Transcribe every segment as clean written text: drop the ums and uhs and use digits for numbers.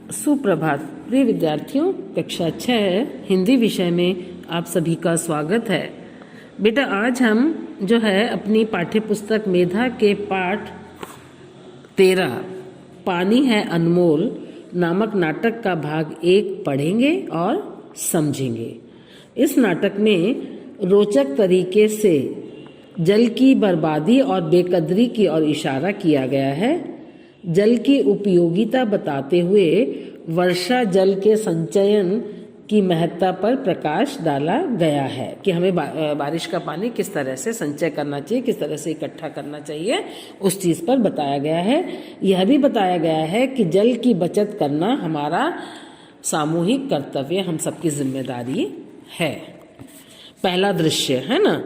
सुप्रभात प्रिय विद्यार्थियों, कक्षा 6 हिंदी विषय में आप सभी का स्वागत है। बेटा आज हम जो है अपनी पाठ्य पुस्तक मेधा के पाठ 13 पानी है अनमोल नामक नाटक का भाग 1 पढ़ेंगे और समझेंगे। इस नाटक में रोचक तरीके से जल की बर्बादी और बेकदरी की ओर इशारा किया गया है। जल की उपयोगिता बताते हुए वर्षा जल के संचयन की महत्ता पर प्रकाश डाला गया है कि हमें बारिश का पानी किस तरह से संचय करना चाहिए, किस तरह से इकट्ठा करना चाहिए, उस चीज़ पर बताया गया है। यह भी बताया गया है कि जल की बचत करना हमारा सामूहिक कर्तव्य, हम सबकी जिम्मेदारी है। पहला दृश्य है ना,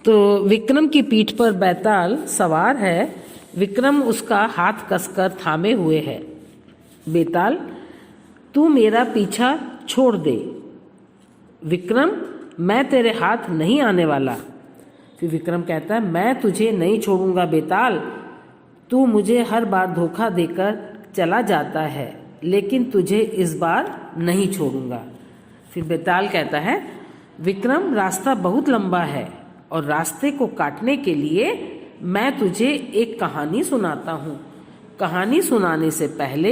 तो विक्रम की पीठ पर बैताल सवार है। विक्रम उसका हाथ कसकर थामे हुए है। बेताल, तू मेरा पीछा छोड़ दे। विक्रम, मैं तेरे हाथ नहीं आने वाला। फिर विक्रम कहता है, मैं तुझे नहीं छोड़ूंगा बेताल। तू मुझे हर बार धोखा देकर चला जाता है, लेकिन तुझे इस बार नहीं छोड़ूंगा। फिर बेताल कहता है, विक्रम, रास्ता बहुत लंबा है और रास्ते को काटने के लिए मैं तुझे एक कहानी सुनाता हूँ। कहानी सुनाने से पहले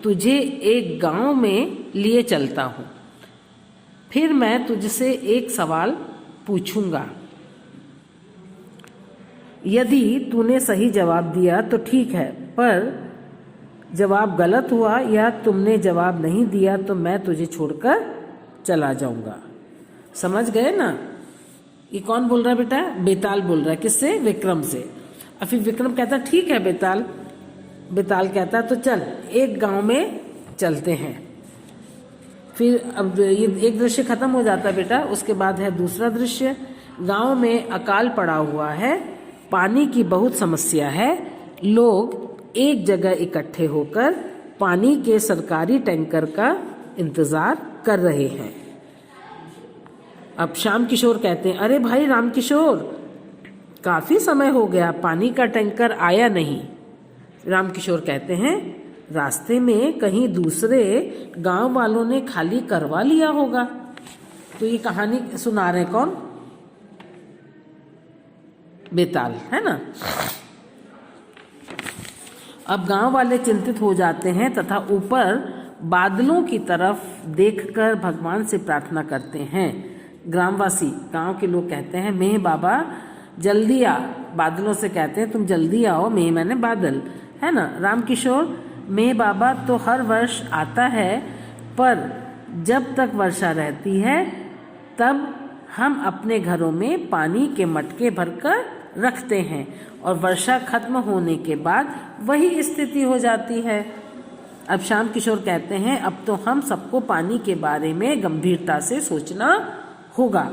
तुझे एक गांव में लिए चलता हूँ। फिर मैं तुझसे एक सवाल पूछूंगा। यदि तूने सही जवाब दिया तो ठीक है, पर जवाब गलत हुआ या तुमने जवाब नहीं दिया तो मैं तुझे छोड़कर चला जाऊंगा। समझ गए ना? ये कौन बोल रहा है बेटा? बेताल बोल रहा है। किससे? विक्रम से। और फिर विक्रम कहता है, ठीक है बेताल। बेताल कहता है, तो चल एक गांव में चलते हैं। फिर अब ये एक दृश्य खत्म हो जाता है बेटा। उसके बाद है दूसरा दृश्य। गांव में अकाल पड़ा हुआ है, पानी की बहुत समस्या है। लोग एक जगह इकट्ठे होकर पानी के सरकारी टैंकर का इंतजार कर रहे हैं। अब श्याम किशोर कहते हैं, अरे भाई राम किशोर, काफी समय हो गया, पानी का टैंकर आया नहीं। राम किशोर कहते हैं, रास्ते में कहीं दूसरे गांव वालों ने खाली करवा लिया होगा। तो ये कहानी सुना रहे कौन? बेताल, है ना। अब गांव वाले चिंतित हो जाते हैं तथा ऊपर बादलों की तरफ देखकर भगवान से प्रार्थना करते हैं। ग्रामवासी, गांव के लोग कहते हैं, मेह बाबा जल्दी आ। बादलों से कहते हैं, तुम जल्दी आओ। मेह मैंने बादल, है ना। राम किशोर, मेह बाबा तो हर वर्ष आता है, पर जब तक वर्षा रहती है तब हम अपने घरों में पानी के मटके भरकर रखते हैं और वर्षा खत्म होने के बाद वही स्थिति हो जाती है। अब श्याम किशोर कहते हैं, अब तो हम सबको पानी के बारे में गंभीरता से सोचना होगा।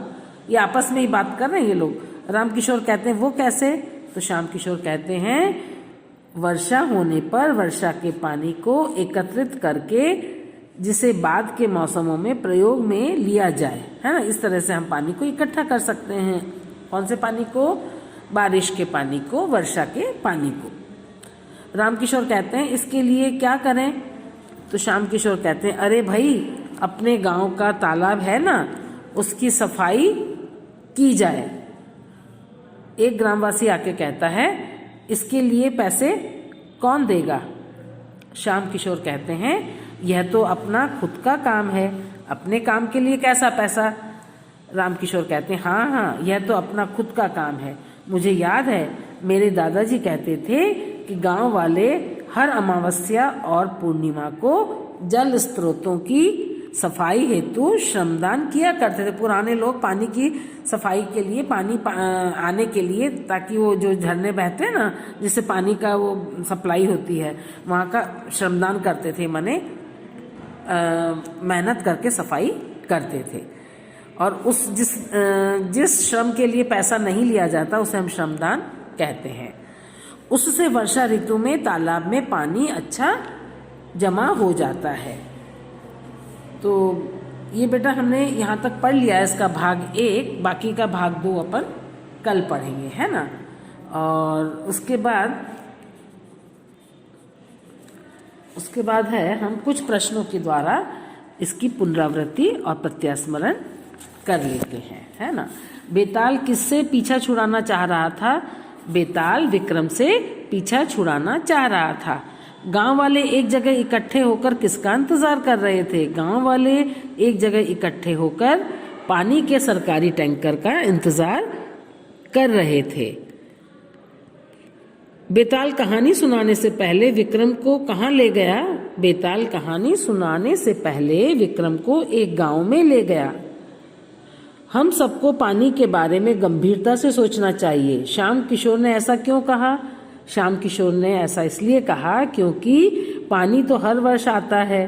ये आपस में ही बात कर रहे हैं ये लोग। राम किशोर कहते हैं, वो कैसे? तो श्याम किशोर कहते हैं, वर्षा होने पर वर्षा के पानी को एकत्रित करके जिसे बाद के मौसमों में प्रयोग में लिया जाए, है ना। इस तरह से हम पानी को इकट्ठा कर सकते हैं। कौन से पानी को? बारिश के पानी को, वर्षा के पानी को। राम किशोर कहते हैं, इसके लिए क्या करें? तो श्याम किशोर कहते हैं, अरे भाई, अपने गांव का तालाब है ना, उसकी सफाई की जाए। एक ग्रामवासी आके कहता है, इसके लिए पैसे कौन देगा? श्याम किशोर कहते हैं, यह तो अपना खुद का काम है, अपने काम के लिए कैसा पैसा? राम किशोर कहते हैं, हाँ हाँ, यह तो अपना खुद का काम है। मुझे याद है, मेरे दादाजी कहते थे कि गांव वाले हर अमावस्या और पूर्णिमा को जल स्रोतों की सफाई हेतु श्रमदान किया करते थे। पुराने लोग पानी की सफाई के लिए, पानी आने के लिए, ताकि वो जो झरने बहते हैं ना, जिससे पानी का वो सप्लाई होती है, वहाँ का श्रमदान करते थे, माने मेहनत करके सफाई करते थे। और उस जिस श्रम के लिए पैसा नहीं लिया जाता उसे हम श्रमदान कहते हैं। उससे वर्षा ऋतु में तालाब में पानी अच्छा जमा हो जाता है। तो ये बेटा हमने यहाँ तक पढ़ लिया है इसका भाग 1, बाकी का भाग 2 अपन कल पढ़ेंगे, है ना। और उसके बाद है हम कुछ प्रश्नों के द्वारा इसकी पुनरावृत्ति और प्रत्यास्मरण कर लेते हैं, है ना। बेताल किससे पीछा छुड़ाना चाह रहा था? बेताल विक्रम से पीछा छुड़ाना चाह रहा था। गांव वाले एक जगह इकट्ठे होकर किसका इंतजार कर रहे थे? गांव वाले एक जगह इकट्ठे होकर पानी के सरकारी टैंकर का इंतजार कर रहे थे। बेताल कहानी सुनाने से पहले विक्रम को कहाँ ले गया? बेताल कहानी सुनाने से पहले विक्रम को एक गांव में ले गया। हम सबको पानी के बारे में गंभीरता से सोचना चाहिए। श्याम किशोर ने ऐसा क्यों कहा? श्याम किशोर ने ऐसा इसलिए कहा क्योंकि पानी तो हर वर्ष आता है,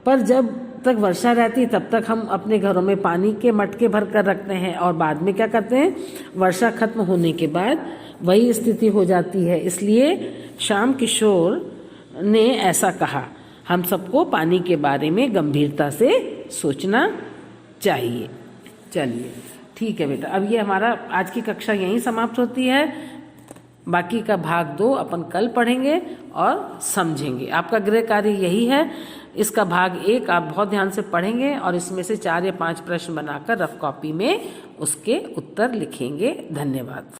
पर जब तक वर्षा रहती तब तक हम अपने घरों में पानी के मटके भर कर रखते हैं और बाद में क्या करते हैं, वर्षा खत्म होने के बाद वही स्थिति हो जाती है। इसलिए श्याम किशोर ने ऐसा कहा, हम सबको पानी के बारे में गंभीरता से सोचना चाहिए। चलिए ठीक है बेटा, अब ये हमारा आज की कक्षा यहीं समाप्त होती है। बाकी का भाग 2 अपन कल पढ़ेंगे और समझेंगे। आपका गृह कार्य यही है। इसका भाग 1 आप बहुत ध्यान से पढ़ेंगे और इसमें से 4 या 5 प्रश्न बनाकर रफ कॉपी में उसके उत्तर लिखेंगे। धन्यवाद।